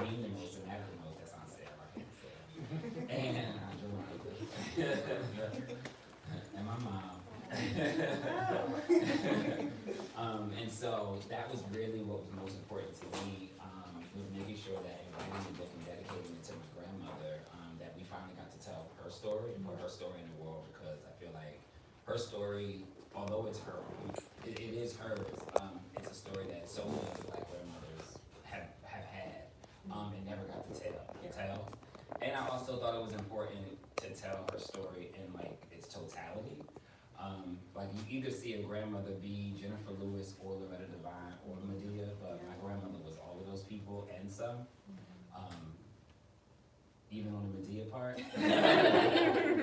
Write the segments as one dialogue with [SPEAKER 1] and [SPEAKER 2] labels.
[SPEAKER 1] mean the most and matter the most. That's on sale. I can't say. And and my mom. And so that was really what was most important to me, was making sure that in writing the book and dedicating it to my grandmother, that we finally got to tell her story and put her story in the world, because I feel like her story, although it's her, it is hers. It's a story that so many other Black grandmothers have had and never got to tell. And I also thought it was important to tell her story in like its totality. Like you either see a grandmother be Jennifer Lewis or Loretta Devine or Medea, but my grandmother was all of those people and some. Even on the Medea part,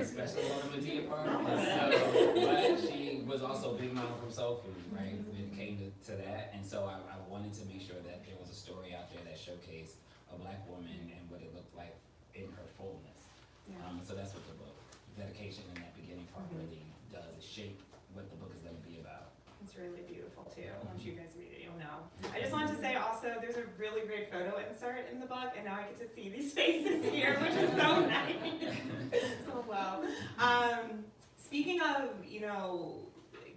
[SPEAKER 1] especially on the Medea part. So, but she was also Big Mama from Soul Food, right? When it came to that, and so I wanted to make sure that there was a story out there that showcased a Black woman and what it looked like in her fullness. So that's what the book dedication in that beginning part really does, is shape what the book is going to be about.
[SPEAKER 2] It's really beautiful too. Once you guys read it, you'll know. I just wanted to say also, there's a really great photo insert in the book, and now I get to see these faces here, which is so nice. So well. Speaking of,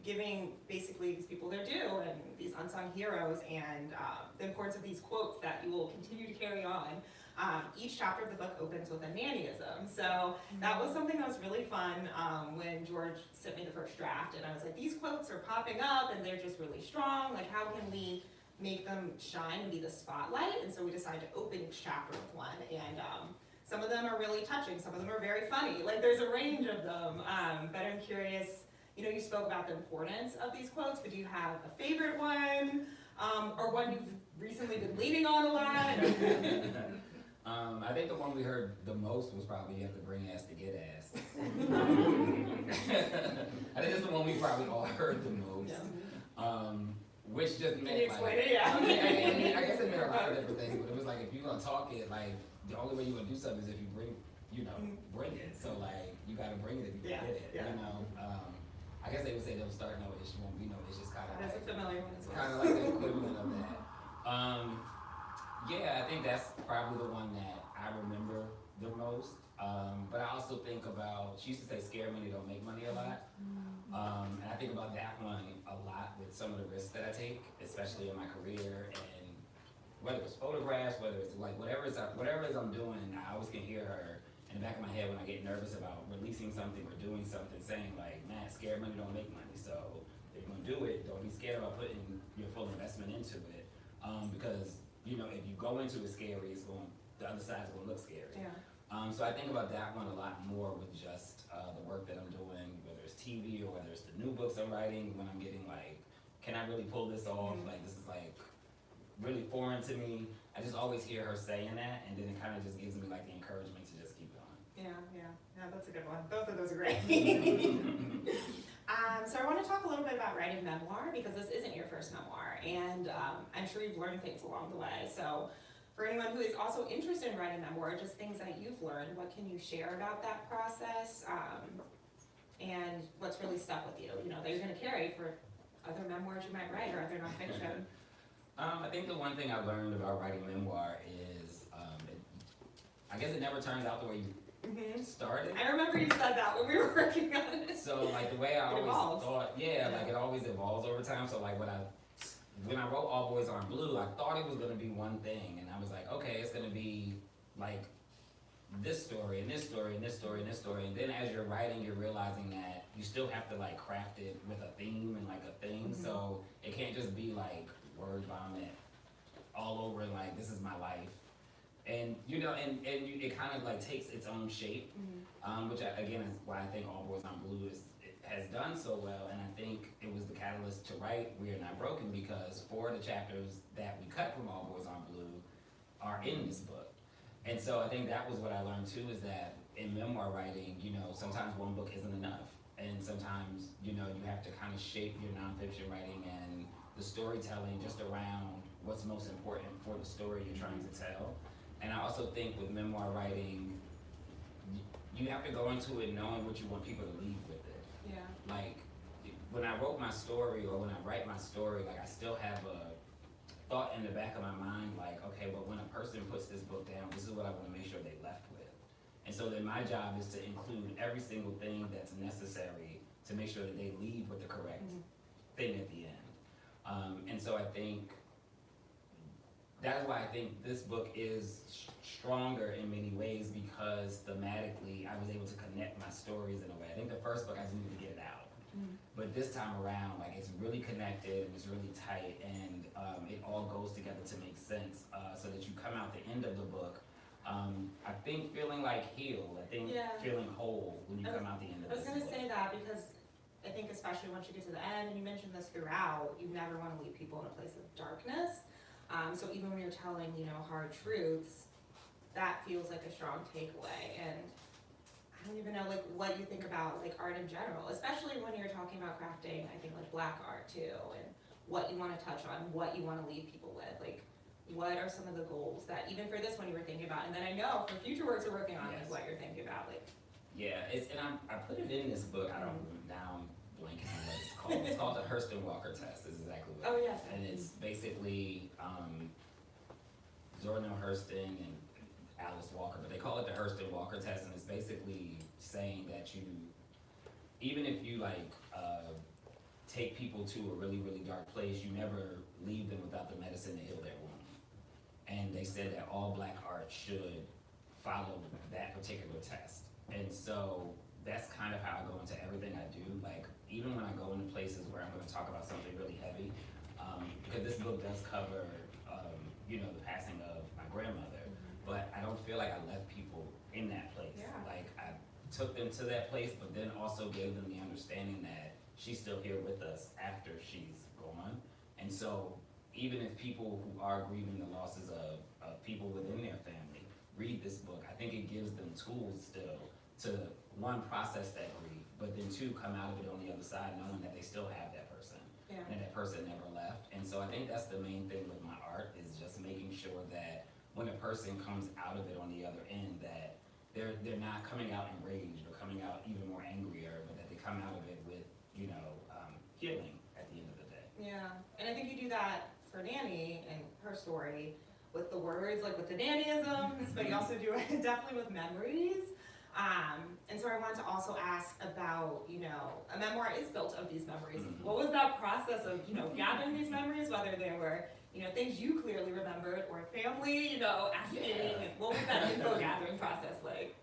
[SPEAKER 2] giving basically these people their due and these unsung heroes, and the importance of these quotes that you will continue to carry on. Each chapter of the book opens with a nannyism. So that was something that was really fun when George sent me the first draft, and I was like, these quotes are popping up and they're just really strong. Like, how can we make them shine and be the spotlight? And so we decided to open each chapter with one. And some of them are really touching. Some of them are very funny. Like, there's a range of them. But I'm curious, you spoke about the importance of these quotes, but do you have a favorite one? Or one you've recently been leaning on a lot?
[SPEAKER 1] I think the one we heard the most was probably "You have to bring ass to get ass." I think that's the one we probably all heard the most. Which just meant I guess it meant a lot of different things, but it was like, if you're gonna talk it, like the only way you're gonna do something is if you bring it. So like you gotta bring it if you can get it. I guess they would say they'll start no issue, won't be no issue. It's kind of
[SPEAKER 2] that's a familiar one as well.
[SPEAKER 1] Kind of like the equivalent of that. Yeah, I think that's probably the one that I remember the most. But I also think about, she used to say scared money don't make money a lot. And I think about that one a lot with some of the risks that I take, especially in my career, and whether it's photographs, whether it's like whatever it is I'm doing, I always can hear her in the back of my head when I get nervous about releasing something or doing something, saying like, man, scared money don't make money. So if you're gonna do it, don't be scared about putting your full investment into it. Because if you go into it scary, the other side's gonna look scary. So I think about that one a lot more with just the work that I'm doing, whether it's TV or whether it's the new books I'm writing, when I'm getting like, can I really pull this off? Like, this is like really foreign to me. I just always hear her saying that, and then it kind of just gives me like the encouragement to just keep going.
[SPEAKER 2] Yeah, that's a good one. Both of those are great. So I want to talk a little bit about writing memoir, because this isn't your first memoir, and I'm sure you've learned things along the way. So for anyone who is also interested in writing memoir, just things that you've learned, what can you share about that process, and what's really stuck with you, that you're going to carry for other memoirs you might write or other nonfiction?
[SPEAKER 1] I think the one thing I learned about writing memoir is, I guess it never turns out the way you started.
[SPEAKER 2] I remember you said that when we were working on it.
[SPEAKER 1] So like the way I always thought, like it always evolves over time. So like when I wrote All Boys Aren't Blue, I thought it was gonna be one thing, and I was like, okay, it's gonna be like this story and this story and this story and this story, and then as you're writing, you're realizing that you still have to like craft it with a theme and like a thing. So it can't just be like word vomit all over, like this is my life. And it kind of like takes its own shape, which again is why I think All Boys Aren't Blue has done so well. And I think it was the catalyst to write We Are Not Broken, because 4 of the chapters that we cut from All Boys Aren't Blue are in this book. And so I think that was what I learned too, is that in memoir writing, sometimes one book isn't enough, and sometimes you have to kind of shape your nonfiction writing and the storytelling just around what's most important for the story you're trying to tell. And I also think with memoir writing, you have to go into it knowing what you want people to leave with it. Like, when I wrote my story, or when I write my story, like I still have thought in the back of my mind, like, okay, but when a person puts this book down, this is what I want to make sure they left with. And so then my job is to include every single thing that's necessary to make sure that they leave with the correct thing at the end. And so I think that's why I think this book is stronger in many ways, because thematically I was able to connect my stories in a way. I think the first book I just needed to get it out. But this time around, like, it's really connected and it's really tight, and it all goes together to make sense, so that you come out the end of the book, I think feeling like healed, I think feeling whole when you come out the end of
[SPEAKER 2] I was
[SPEAKER 1] this
[SPEAKER 2] gonna
[SPEAKER 1] book.
[SPEAKER 2] say that because I think especially once you get to the end, and you mentioned this throughout, you never want to leave people in a place of darkness. So even when you're telling, hard truths, that feels like a strong takeaway. And I don't even know, like, what you think about, like, art in general, especially when you're talking about crafting, I think, like, Black art, too, and what you want to touch on, what you want to leave people with. Like, what are some of the goals that, even for this one, you were thinking about? And then I know for future works you're working on, like, what you're thinking about, like.
[SPEAKER 1] Yeah, I put it in this book. I don't now I'm blanking on what it's called. It's called the Hurston Walker test. Is exactly what.
[SPEAKER 2] Oh yes.
[SPEAKER 1] And it's basically Zora Neale Hurston and Alice Walker, but they call it the Hurston Walker test, and it's basically saying that even if you take people to a really, really dark place, you never leave them without the medicine to heal their wound. And they said that all Black art should follow that particular test. And so that's kind of how I go into everything I do. Like, even when I go into places where I'm gonna talk about something really heavy, because this book does cover, the passing of my grandmother, but I don't feel like I left people in that place.
[SPEAKER 2] Yeah.
[SPEAKER 1] Like, I took them to that place, but then also gave them the understanding that she's still here with us after she's gone. And so even if people who are grieving the losses of people within their family read this book, I think it gives them tools still to, one, process that grief, but then two, come out of it on the other side knowing that they still have that person.
[SPEAKER 2] Yeah.
[SPEAKER 1] And that person never left. And so I think that's the main thing with my art, is just making sure that when a person comes out of it on the other end, that they're not coming out enraged or coming out even more angrier, but that they come out of it with, healing at the end of the day.
[SPEAKER 2] Yeah, and I think you do that for Nanny and her story with the words, like with the Nannyisms, but you also do it definitely with memories. And so I wanted to also ask about, a memoir is built of these memories. What was that process of, gathering these memories, whether they were, things you clearly remembered, or family, asking, what was that info gathering process like?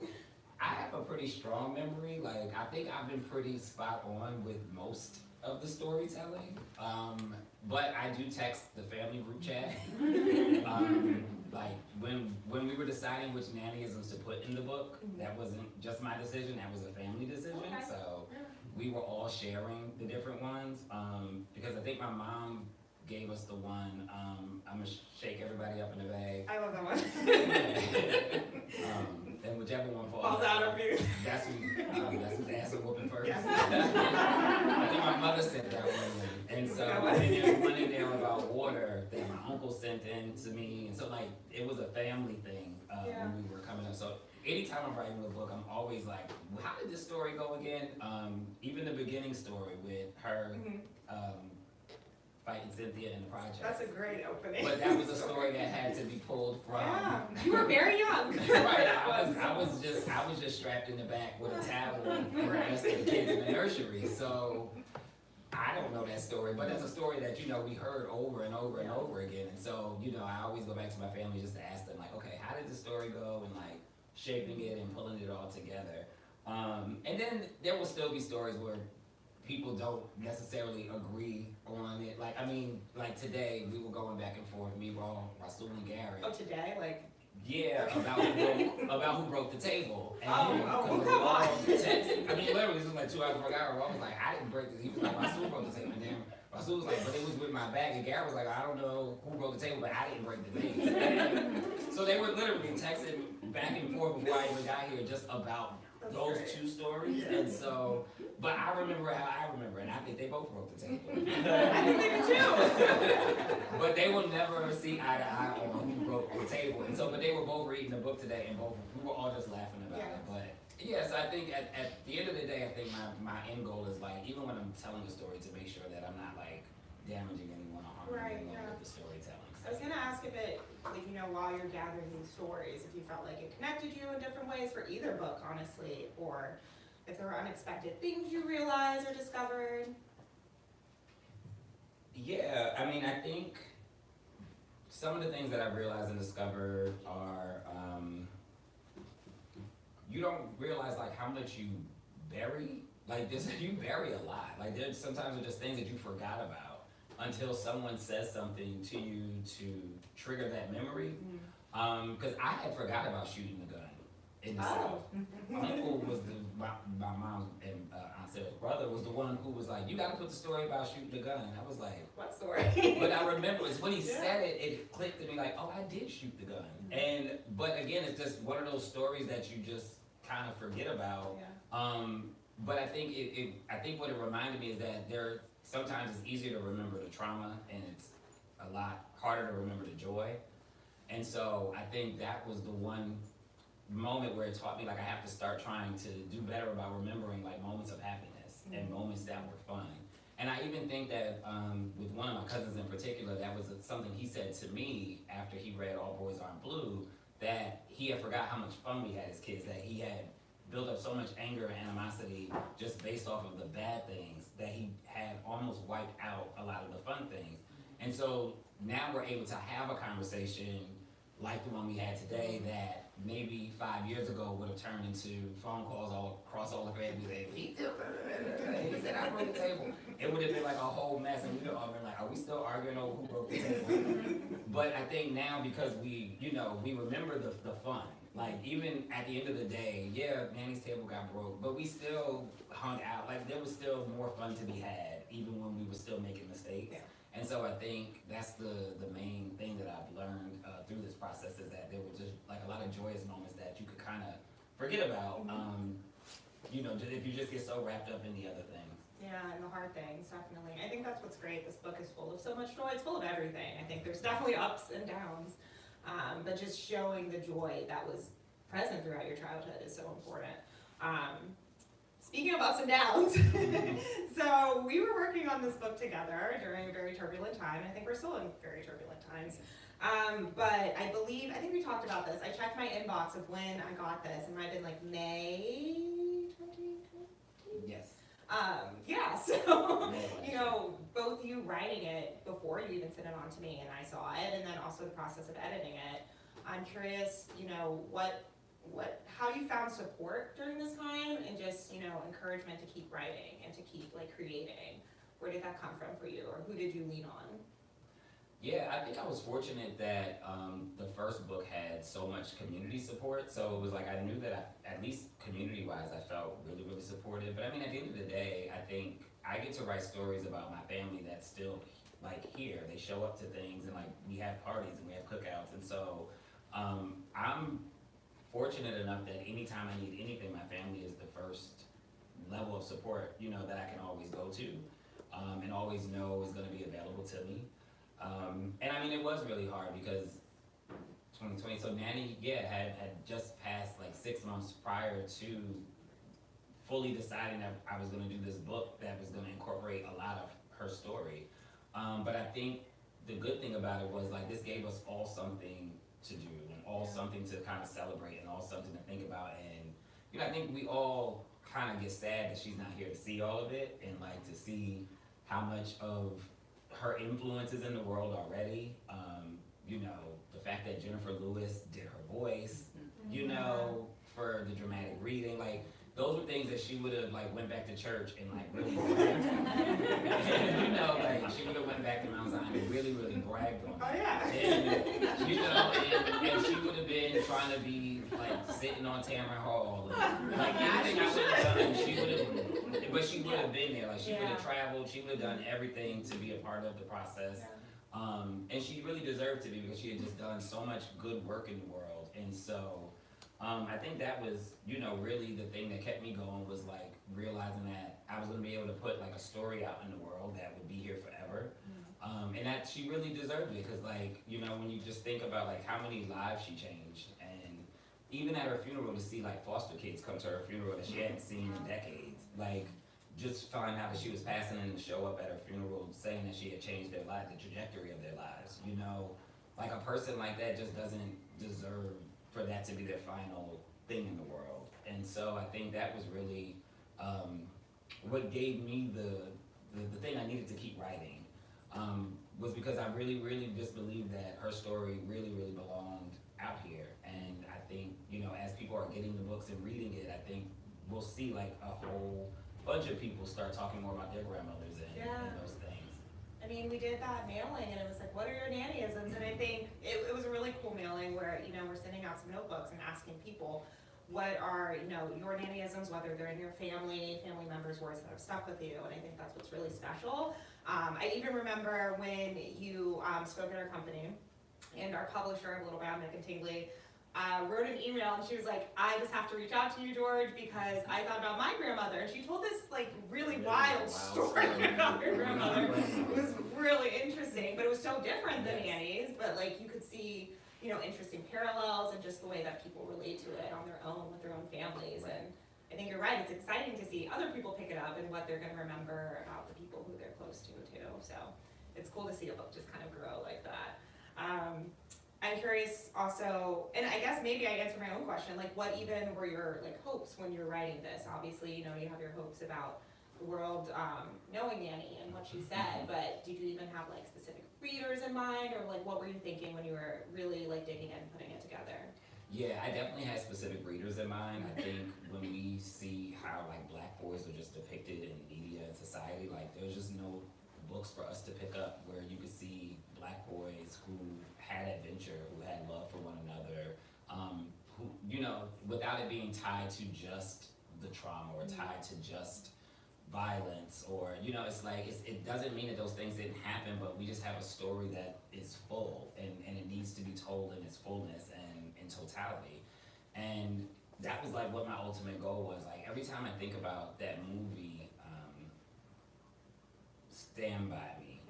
[SPEAKER 1] I have a pretty strong memory. Like, I think I've been pretty spot on with most of the storytelling. But I do text the family group chat. Like, when we were deciding which nannyisms to put in the book, that wasn't just my decision, that was a family decision.
[SPEAKER 2] Okay.
[SPEAKER 1] So we were all sharing the different ones. Because I think my mom gave us the one, I'm gonna shake everybody up in the bag.
[SPEAKER 2] I love that one.
[SPEAKER 1] And whichever one
[SPEAKER 2] Falls out of you.
[SPEAKER 1] That's who's ass a whooping first.
[SPEAKER 2] Yes.
[SPEAKER 1] I think my mother sent that one in. And so then there's one in there about water that my uncle sent in to me. And so, like, it was a family thing when we were coming up. So anytime I'm writing a book, I'm always like, well, how did this story go again? Even the beginning story with her fighting Cynthia in the project.
[SPEAKER 2] That's a great opening.
[SPEAKER 1] But that was a story that had to be pulled from.
[SPEAKER 2] Yeah, you were very young.
[SPEAKER 1] Right, I was just strapped in the back with a towel and rest of the kids in the nursery. So I don't know that story, but it's a story that we heard over and over and over again. And so I always go back to my family just to ask them, like, okay, how did the story go, and like shaping it and pulling it all together. And then there will still be stories where people don't necessarily agree on it. Like today, we were going back and forth, me, Rasul, and Garrett.
[SPEAKER 2] Oh, today? Like,
[SPEAKER 1] Yeah, about who broke the table. And
[SPEAKER 2] come on.
[SPEAKER 1] Literally, this was like 2 hours before Garrett. I was like, I didn't break this. He was like, Rasul broke the table. And then Rasul was like, but it was with my bag. And Garrett was like, I don't know who broke the table, but I didn't break the things. So they were literally texting back and forth before I even got here just about those two stories. And so, but I remember how I remember, and I think they both broke the table.
[SPEAKER 2] I think they do too.
[SPEAKER 1] But they will never see eye to eye on who broke the table. And so, but they were both reading the book today, and we were all just laughing about it. But yes, I think at the end of the day, I think my end goal is, like, even when I'm telling a story, to make sure that I'm not like damaging anyone or harming
[SPEAKER 2] Right,
[SPEAKER 1] anyone
[SPEAKER 2] yeah.
[SPEAKER 1] with the storytelling.
[SPEAKER 2] I was gonna ask if it, like, you know, while you're gathering these stories, if you felt like it connected you in different ways for either book, honestly, or if there were unexpected things you realized or discovered.
[SPEAKER 1] Yeah, I mean, I think some of the things that I've realized and discovered are, you don't realize like how much you bury. Like this, you bury a lot. Like there's sometimes just things that you forgot about until someone says something to you to trigger that memory. Because I had forgot about shooting the gun in the South. Uncle was my mom's and Aunt Sarah's brother was the one who was like, you gotta put the story about shooting the gun. And I was like,
[SPEAKER 2] What story?
[SPEAKER 1] but I remember it's when he said it, it clicked to me like, oh, I did shoot the gun. But again, it's just one of those stories that you just kind of forget about. But I think I think what it reminded me is that sometimes it's easier to remember the trauma and it's a lot harder to remember the joy. And so I think that was the one moment where it taught me like I have to start trying to do better about remembering like moments of happiness and moments that were fun. And I even think that with one of my cousins in particular, that was something he said to me after he read All Boys Aren't Blue, that he had forgot how much fun we had as kids, that he had built up so much anger and animosity just based off of the bad things that he had almost wiped out a lot of the fun things. And so now we're able to have a conversation like the one we had today that maybe 5 years ago would have turned into phone calls all across all the family. He said I broke the table. It would have been like a whole mess, and we would have all been like, "Are we still arguing over who broke the table?" But I think now because we remember the fun. Like even at the end of the day, yeah, Nanny's table got broke, but we still hung out. Like there was still more fun to be had, even when we were still making mistakes. And so I think that's the main thing that I've learned through this process is that there were just like a lot of joyous moments that you could kind of forget about, if you just get so wrapped up in the other things.
[SPEAKER 2] Yeah, and the hard things, definitely. I think that's what's great. This book is full of so much joy. It's full of everything. I think there's definitely ups and downs, but just showing the joy that was present throughout your childhood is so important. Speaking of ups and downs, so we were working on this book together during a very turbulent time. I think we're still in very turbulent times. But I think we talked about this. I checked my inbox of when I got this. It might have been like May 2020?
[SPEAKER 1] Yes.
[SPEAKER 2] So, both you writing it before you even sent it on to me and I saw it, and then also the process of editing it. I'm curious, how you found support during this time and just, encouragement to keep writing and to keep creating. Where did that come from for you, or who did you lean on?
[SPEAKER 1] Yeah, I think I was fortunate that the first book had so much community support. So it was like I knew that at least community-wise, I felt really, really supported. But I mean, at the end of the day, I think I get to write stories about my family that's still here. They show up to things and we have parties and we have cookouts. And so I'm fortunate enough that anytime I need anything, my family is the first level of support, that I can always go to and always know is going to be available to me. And I mean, it was really hard because 2020, so Nanny, had just passed 6 months prior to fully deciding that I was gonna do this book that was gonna incorporate a lot of her story. But I think the good thing about it was this gave us all something to do and all something to kind of celebrate and all something to think about. And, I think we all kind of get sad that she's not here to see all of it and to see how much of her influence is in the world already. The fact that Jennifer Lewis did her voice, for the dramatic reading, those were things that she would have went back to church and really bragged on. And, she would have went back to Mount Zion and really, really bragged on.
[SPEAKER 2] Oh yeah.
[SPEAKER 1] And she would have been trying to be sitting on Tamron Hall. And, anything I would have done, she would have. But she would have been there. She would have traveled. She would have done everything to be a part of the process. And she really deserved to be because she had just done so much good work in the world. And so I think that was, really the thing that kept me going was realizing that I was going to be able to put a story out in the world that would be here forever. And that she really deserved it because when you just think about how many lives she changed, and even at her funeral to see foster kids come to her funeral that she hadn't seen in decades, just find out that she was passing and show up at her funeral saying that she had changed their life, the trajectory of their lives. You know, like a person like that just doesn't deserve for that to be their final thing in the world. And so I think that was really what gave me the thing I needed to keep writing. Was because I really, really just believed that her story really, really belonged out here. And I think, you know, as people are getting the books and reading it, I think we'll see like a whole bunch of people start talking more about their grandmothers and those things.
[SPEAKER 2] I mean, we did that mailing and it was like, what are your nannyisms? And I think it was a really cool mailing where, you know, we're sending out some notebooks and asking people what are, you know, your nannyisms, whether they're in your family members, words that have stuck with you. And I think that's what's really special. I even remember when you spoke at our company and our publisher, Little Brown Nick and Tingley, wrote an email and she was like, I just have to reach out to you, George, because I thought about my grandmother. And she told this like really wild story about her grandmother. It was really interesting, but it was so different than Annie's, but like you could see, you know, interesting parallels and just the way that people relate to it on their own with their own families. And I think you're right, it's exciting to see other people pick it up and what they're gonna remember about the people who they're close to too. So it's cool to see a book just kind of grow like that. I'm curious also, and I guess maybe I answered my own question, like what even were your like hopes when you're writing this? Obviously, you know, you have your hopes about the world knowing Annie and what she said, but did you even have like specific readers in mind, or like what were you thinking when you were really like digging in and putting it together?
[SPEAKER 1] Yeah, I definitely had specific readers in mind. I think when we see how like black boys are just depicted in media and society, like there's just no books for us to pick up where you could see black boys who had adventure, who had love for one another, who, you know, without it being tied to just the trauma or tied to just violence, or, you know, it's like, it doesn't mean that those things didn't happen, but we just have a story that is full and it needs to be told in its fullness and in totality. And that was like what my ultimate goal was. Like every time I think about that movie, Stand By Me,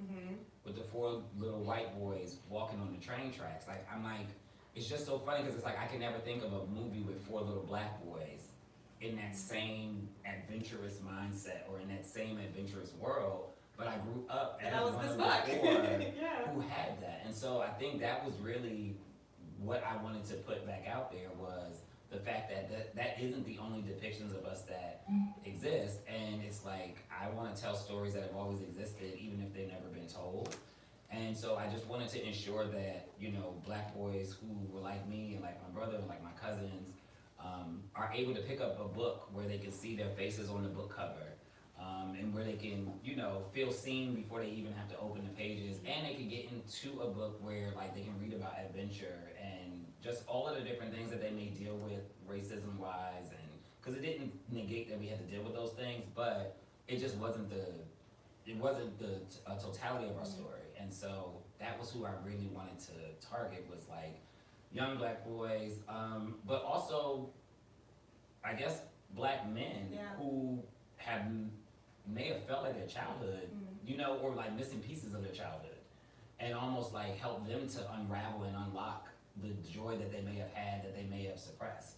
[SPEAKER 1] with the 4 little white boys walking on the train tracks, like I'm like, it's just so funny because it's like I can never think of a movie with 4 little black boys in that same adventurous mindset or in that same adventurous world, but I grew up as one of the 4 who had that. And so I think that was really what I wanted to put back out there, was the fact that isn't the only depictions of us that exist, and it's like I want to tell stories that have always existed even if they've never been told. And so I just wanted to ensure that, you know, black boys who were like me and like my brother and like my cousins are able to pick up a book where they can see their faces on the book cover, and where they can, you know, feel seen before they even have to open the pages, and they can get into a book where like they can read about adventure and just all of the different things that they may deal with racism wise, and because it didn't negate that we had to deal with those things, but it just wasn't the totality of our story. And so that was who I really wanted to target, was like young black boys, but also I guess black men who may have felt like their childhood, you know, or like missing pieces of their childhood, and almost like help them to unravel and unlock the joy that they may have had that they may have suppressed.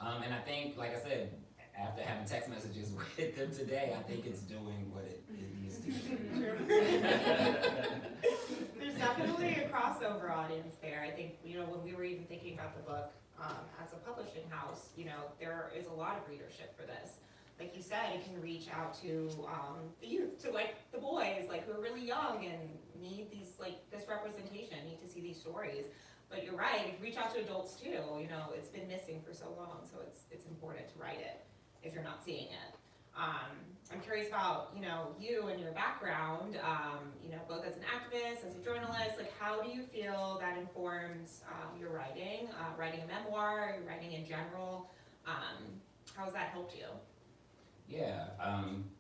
[SPEAKER 1] And I think, like I said, after having text messages with them today, I think it's doing what it needs to do.
[SPEAKER 2] There's definitely a crossover audience there. I think, you know, when we were even thinking about the book as a publishing house, you know, there is a lot of readership for this. Like you said, it can reach out to the youth, to like the boys, like who are really young and need these, like this representation, need to see these stories. But you're right, it can reach out to adults too. You know, it's been missing for so long, so it's important to write it if you're not seeing it. I'm curious about, you know, you and your background, you know, both as an activist, as a journalist, like how do you feel that informs your writing, writing a memoir, your writing in general? How has that helped you?
[SPEAKER 1] Yeah,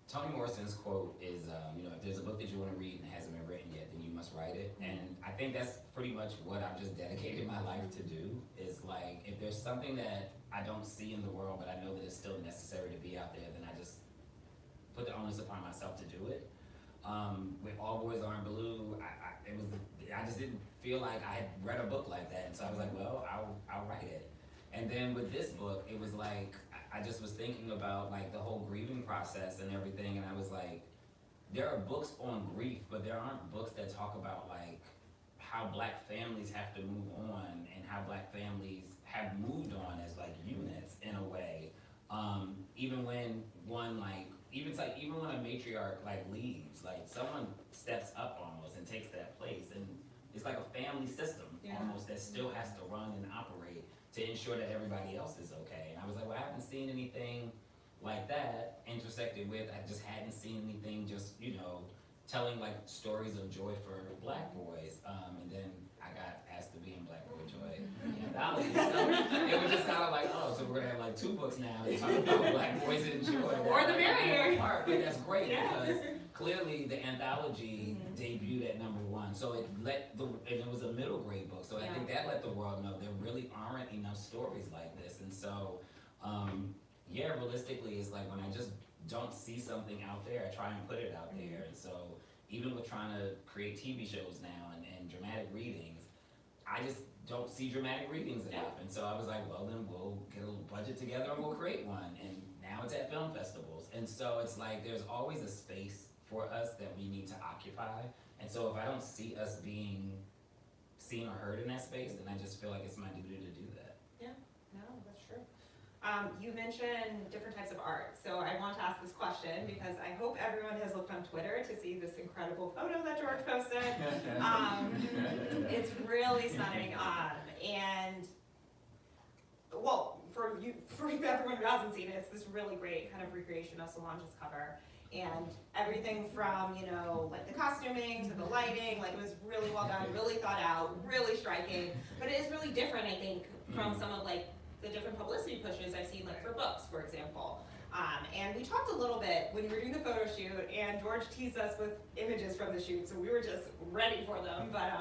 [SPEAKER 1] Toni Morrison's quote is, you know, if there's a book that you want to read and it hasn't been written yet, then you must write it. And I think that's pretty much what I've just dedicated my life to do, is like, if there's something that I don't see in the world, but I know that it's still necessary to be out there, then I just put the onus upon myself to do it. With All Boys Aren't Blue, I just didn't feel like I had read a book like that, and so I was like, well, I'll write it. And then with this book, it was like, I just was thinking about like the whole grieving process and everything, and I was like, there are books on grief, but there aren't books that talk about like how Black families have to move on and how Black families have moved on as like units in a way. Even when one like even when a matriarch like leaves, like someone steps up almost and takes that place, and it's like a family system almost that still has to run and operate to ensure that everybody else is okay. And I was like, well, I haven't seen anything like that intersected with, I just hadn't seen anything just, telling like stories of joy for Black boys. And then I got asked to be in Black Boy Joy anthology. So it was just kind of like, oh, so we're gonna have like 2 books now that talk about Black boys and joy.
[SPEAKER 2] Or the merrier.
[SPEAKER 1] But that's great because clearly the anthology debuted at #1. So and it was a middle grade book. So I think that let the world know there really aren't enough stories like this. And so, realistically, it's like when I just don't see something out there, I try and put it out there. And so even with trying to create TV shows now and dramatic readings, I just don't see dramatic readings enough. And so I was like, well, then we'll get a little budget together and we'll create one. And now it's at film festivals. And so it's like there's always a space for us that we need to occupy. And so if I don't see us being seen or heard in that space, then I just feel like it's my duty to do that.
[SPEAKER 2] Yeah, no, that's true. You mentioned different types of art, so I want to ask this question because I hope everyone has looked on Twitter to see this incredible photo that George posted. It's really stunning, and well, for everyone who hasn't seen it, it's this really great kind of recreation of Solange's cover, and everything from like the costuming to the lighting, like it was really well done, really thought out, really striking, but it is really different, I think, from some of like the different publicity pushes I've seen, like for books, for example. And we talked a little bit when we were doing the photo shoot, and George teased us with images from the shoot, so we were just ready for them. But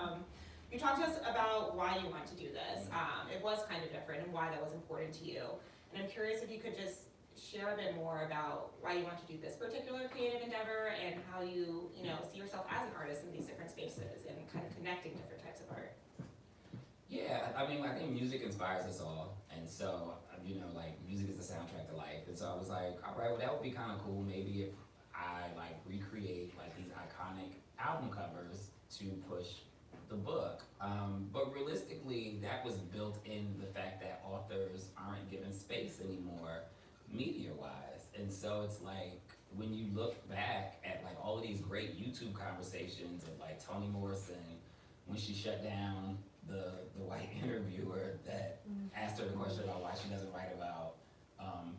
[SPEAKER 2] you talked to us about why you want to do this. It was kind of different and why that was important to you. And I'm curious if you could just share a bit more about why you want to do this particular creative endeavor and how you see yourself as an artist in these different spaces and kind of connecting different types of art.
[SPEAKER 1] Yeah, I mean, I think music inspires us all, and so, like, music is the soundtrack to life, and so I was like, all right, well, that would be kind of cool, maybe if I, like, recreate, like, these iconic album covers to push the book, but realistically, that was built in the fact that authors aren't given space anymore, media-wise, and so it's like, when you look back at, like, all of these great YouTube conversations of, like, Toni Morrison, when she shut down the white interviewer that asked her the question about why she doesn't write about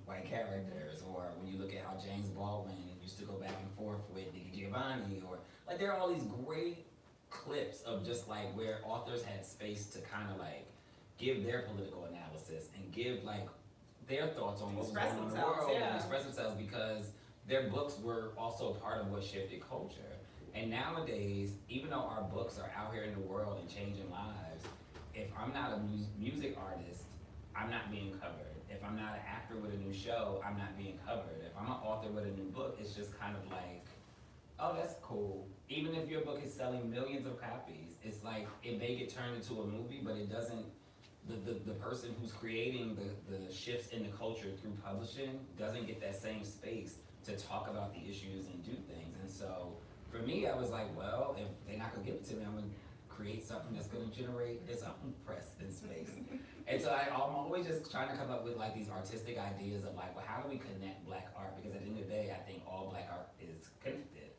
[SPEAKER 1] white characters, or when you look at how James Baldwin used to go back and forth with Nikki Giovanni, or like there are all these great clips of just like where authors had space to kind of like give their political analysis and give like their thoughts on what was going on in the world and express themselves, because their books were also part of what shifted culture. And nowadays, even though our books are out here in the world and changing lives, if I'm not a music artist, I'm not being covered. If I'm not an actor with a new show, I'm not being covered. If I'm an author with a new book, it's just kind of like, oh, that's cool. Even if your book is selling millions of copies, it's like it may get turned into a movie, but it doesn't, the person who's creating the shifts in the culture through publishing doesn't get that same space to talk about the issues and do things. And so, for me, I was like, well, if they're not gonna give it to me, I'm gonna create something that's gonna generate its own press and space. And so I'm always just trying to come up with like these artistic ideas of like, well, how do we connect Black art? Because at the end of the day, I think all Black art is connected.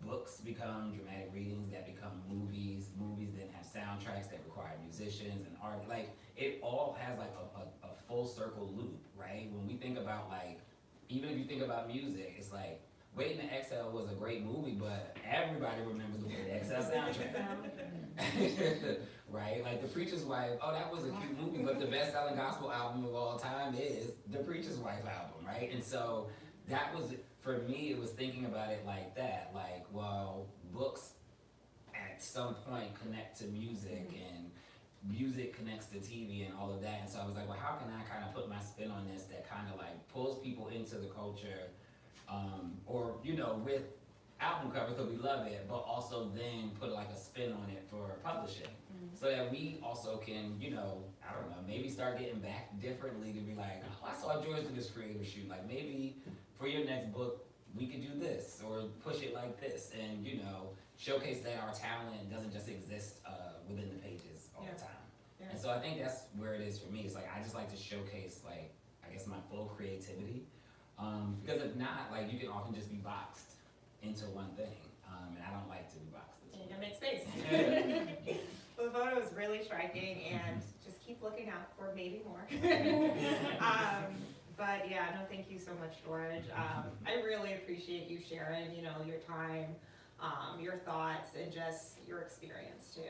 [SPEAKER 1] Books become dramatic readings that become movies, movies then have soundtracks that require musicians and art. Like, it all has like a full circle loop, right? When we think about like, even if you think about music, it's like, Waiting to Exhale was a great movie, but everybody remembers the Waiting to Exhale soundtrack. Right? Like The Preacher's Wife, oh, that was a cute movie, but the best-selling gospel album of all time is The Preacher's Wife album, right? And so that was, for me, it was thinking about it like that. Like, well, books at some point connect to music, and music connects to TV and all of that. And so I was like, well, how can I kind of put my spin on this that kind of like pulls people into the culture, or, album cover because we love it, but also then put like a spin on it for publishing. So that we also can, you know, I don't know, maybe start getting back differently to be like, oh, I saw George do this creative shoot. Like maybe for your next book, we could do this or push it like this, and you know, showcase that our talent doesn't just exist within the pages all the time.
[SPEAKER 2] Yeah.
[SPEAKER 1] And so I think that's where it is for me. It's like I just like to showcase, like, I guess my full creativity, because if not, like, you can often just be boxed into one thing, and I don't like to be boxed.
[SPEAKER 2] And you can make space. Well, the photo is really striking, and just keep looking out for maybe more. But yeah, no, thank you so much, George. I really appreciate you sharing, you know, your time, your thoughts, and just your experience too.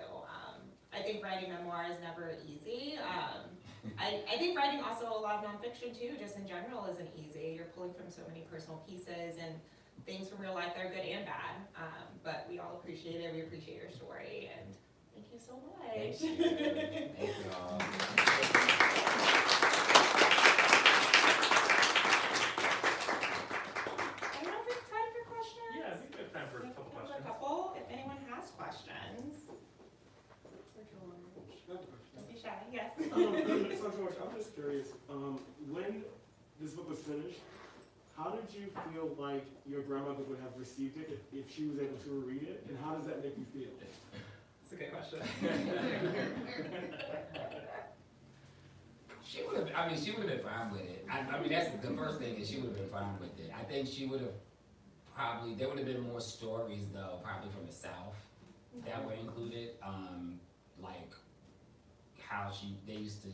[SPEAKER 2] I think writing memoir is never easy. I think writing also a lot of nonfiction too, just in general, isn't easy. You're pulling from so many personal pieces and things from real life that are good and bad. But we all appreciate it. We appreciate your story, and thank you so much.
[SPEAKER 1] Thank you. Thank you all.
[SPEAKER 2] If anyone has questions. Don't be shy, yes.
[SPEAKER 3] So George, I'm just curious, when this book was finished, how did you feel like your grandmother would have received it if she was able to read it, and how does that make you feel?
[SPEAKER 2] That's a good question.
[SPEAKER 1] She would have, I mean, she would have been fine with it. I mean, that's the first thing, is she would have been fine with it. I think she would have probably, there would have been more stories though, probably from the South that were included. Like how they used to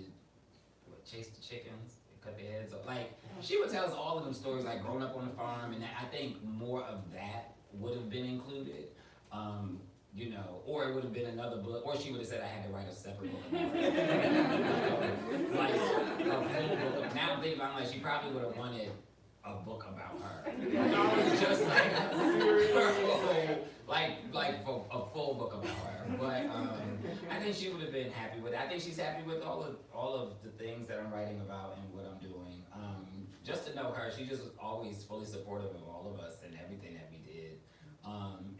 [SPEAKER 1] chase the chickens, cut their heads off. Like, she would tell us all of them stories, like growing up on the farm, and I think more of that would have been included. You know, or it would have been another book, or she would have said I had to write a separate book about her. Like a full book. Now I'm thinking, I'm like, she probably would have wanted a book about her. Just like her whole, like for a full book about her. But I think she would have been happy with it. I think she's happy with all of the things that I'm writing about and what I'm doing. Just to know her, she just was always fully supportive of all of us and everything that we did.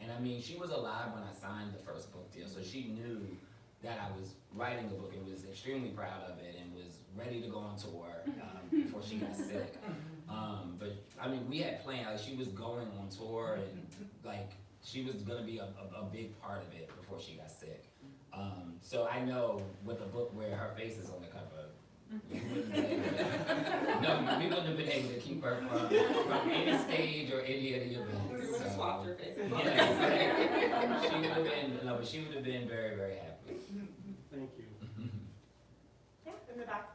[SPEAKER 1] And I mean, she was alive when I signed the first book deal, so she knew that I was writing a book and was extremely proud of it and was ready to go on tour before she got sick. But I mean, we had planned, like, she was going on tour, and like she was gonna be a big part of it before she got sick. So I know with a book where her face is on the cover, we wouldn't have been able to keep her from any stage or any of the events.
[SPEAKER 2] We would have swapped her faces.
[SPEAKER 1] Yeah, she would have been, no, but she would have been very, very happy.
[SPEAKER 3] Thank you.
[SPEAKER 2] Yeah, in the back.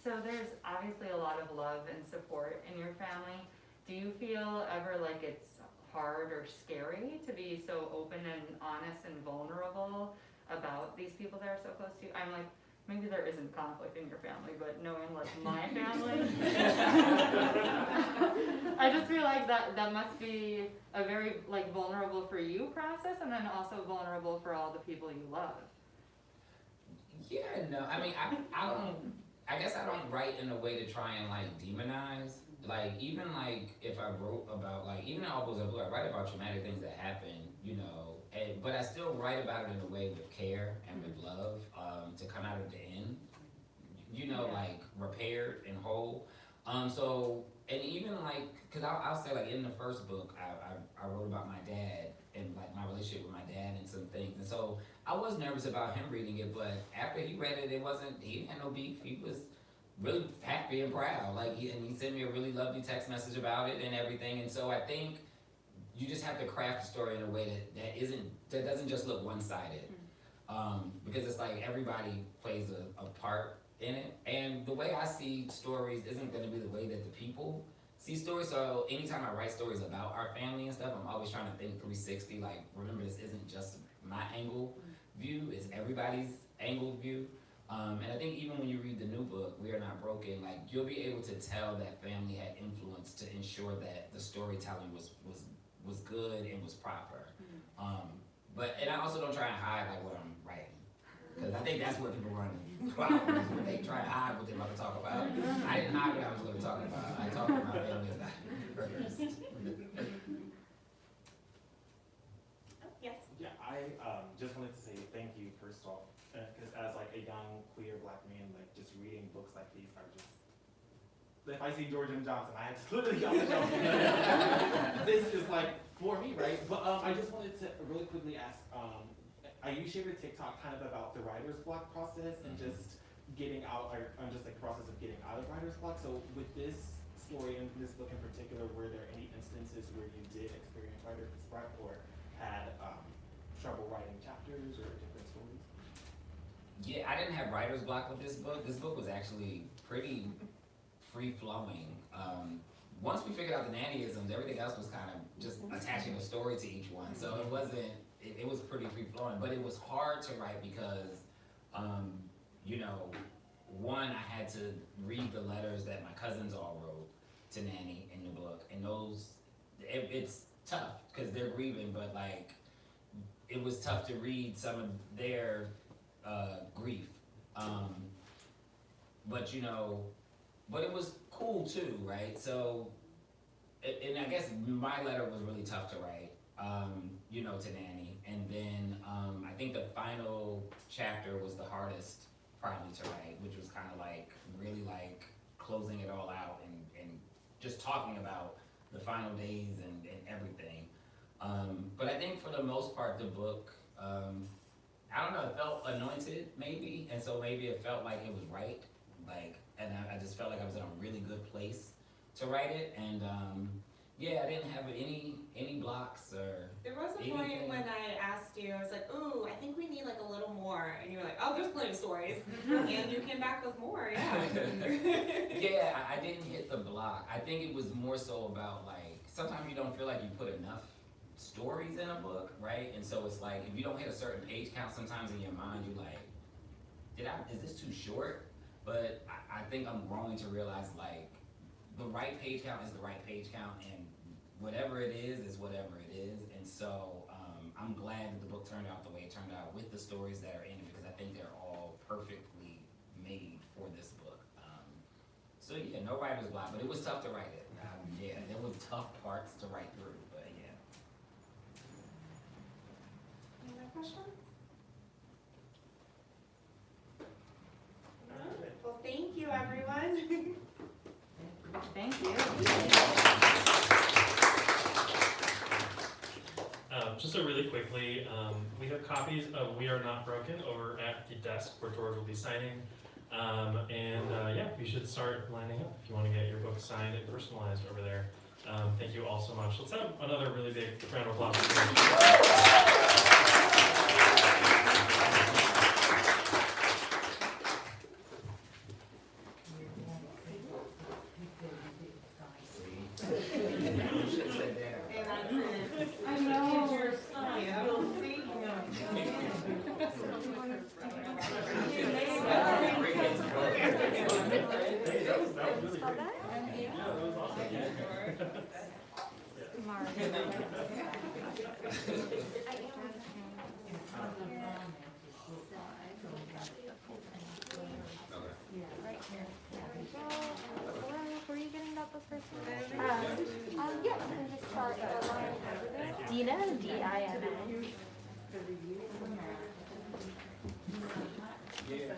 [SPEAKER 4] So there's obviously a lot of love and support in your family. Do you feel ever like it's hard or scary to be so open and honest and vulnerable about these people that are so close to you? I'm like, maybe there isn't conflict in your family, but knowing like my family, I just feel like that must be a very like vulnerable for you process, and then also vulnerable for all the people you love.
[SPEAKER 1] Yeah, no, I mean, I guess I don't write in a way to try and like demonize. Like, even like if I wrote about like, even in All Books Are Blue, I write about traumatic things that happen, you know, but I still write about it in a way with care and with love, to come out of the end, you know, like repaired and whole. So, and even like, cause I'll say like in the first book, I wrote about my dad and like my relationship with my dad and some things. And so I was nervous about him reading it, but after he read it, he didn't have no beef. He was really happy and proud. Like, he sent me a really lovely text message about it and everything. And so I think you just have to craft the story in a way that doesn't just look one-sided. Because it's like everybody plays a part in it. And the way I see stories isn't gonna be the way that the people see stories. So anytime I write stories about our family and stuff, I'm always trying to think 360, like, remember, this isn't just my angle view, it's everybody's angle view. And I think even when you read the new book, We Are Not Broken, like, you'll be able to tell that family had influence to ensure that the storytelling was good and was proper. And I also don't try and hide like what I'm writing, because I think that's what people run problems when they try and hide what they're about to talk about. I didn't hide what I was going to talk about. I talked about family first.
[SPEAKER 5] Yeah, I just wanted to say thank you first off, because as like a young queer Black man, like just reading books like these are just. If I see George M. Johnson, I have to literally go on the shelf. This is like for me, right? But I just wanted to really quickly ask. You shared a TikTok kind of about the writer's block process and just getting out, or just like the process of getting out of writer's block. So with this story and this book in particular, were there any instances where you did experience writer's block or had trouble writing chapters or different stories?
[SPEAKER 1] Yeah, I didn't have writer's block with this book. This book was actually pretty free-flowing. Once we figured out the nannyisms, everything else was kind of just attaching a story to each one. So it wasn't, it was pretty free-flowing, but it was hard to write because, you know, one, I had to read the letters that my cousins all wrote to Nanny in the book, and those, it's tough because they're grieving, but like, it was tough to read some of their grief. But you know, but it was cool too, right? So, and I guess my letter was really tough to write, you know, to Nanny. And then I think the final chapter was the hardest probably to write, which was kind of like, really like closing it all out and just talking about the final days and everything. But I think for the most part, the book, I don't know, it felt anointed maybe, and so maybe it felt like it was right, like, and I just felt like I was in a really good place to write it, and yeah, I didn't have any blocks or
[SPEAKER 2] There was a
[SPEAKER 1] anything.
[SPEAKER 2] point when I asked you, I was like, ooh, I think we need like a little more, and you were like, oh, there's plenty of stories, and you came back with more, yeah.
[SPEAKER 1] Yeah, I didn't hit the block. I think it was more so about like, sometimes you don't feel like you put enough stories in a book, right? And so it's like, if you don't hit a certain page count, sometimes in your mind you're like, is this too short? But I think I'm growing to realize like, the right page count is the right page count, and whatever it is whatever it is. And so I'm glad that the book turned out the way it turned out with the stories that are in it, because I think they're all perfectly made for this book. So yeah, no writer's block, but it was tough to write it. Yeah, there were tough parts to write through, but yeah.
[SPEAKER 2] Any other questions? Well, thank you, everyone.
[SPEAKER 4] Thank you.
[SPEAKER 6] Just so really quickly, we have copies of We Are Not Broken over at the desk where George will be signing. Yeah, you should start lining up if you want to get your book signed and personalized over there. Thank you all so much. Let's have another really big round of applause.
[SPEAKER 2] I know.
[SPEAKER 7] Were you getting that the first one? Yeah, you can just start the line over there. Dina, D-I-N-A.
[SPEAKER 1] Yeah.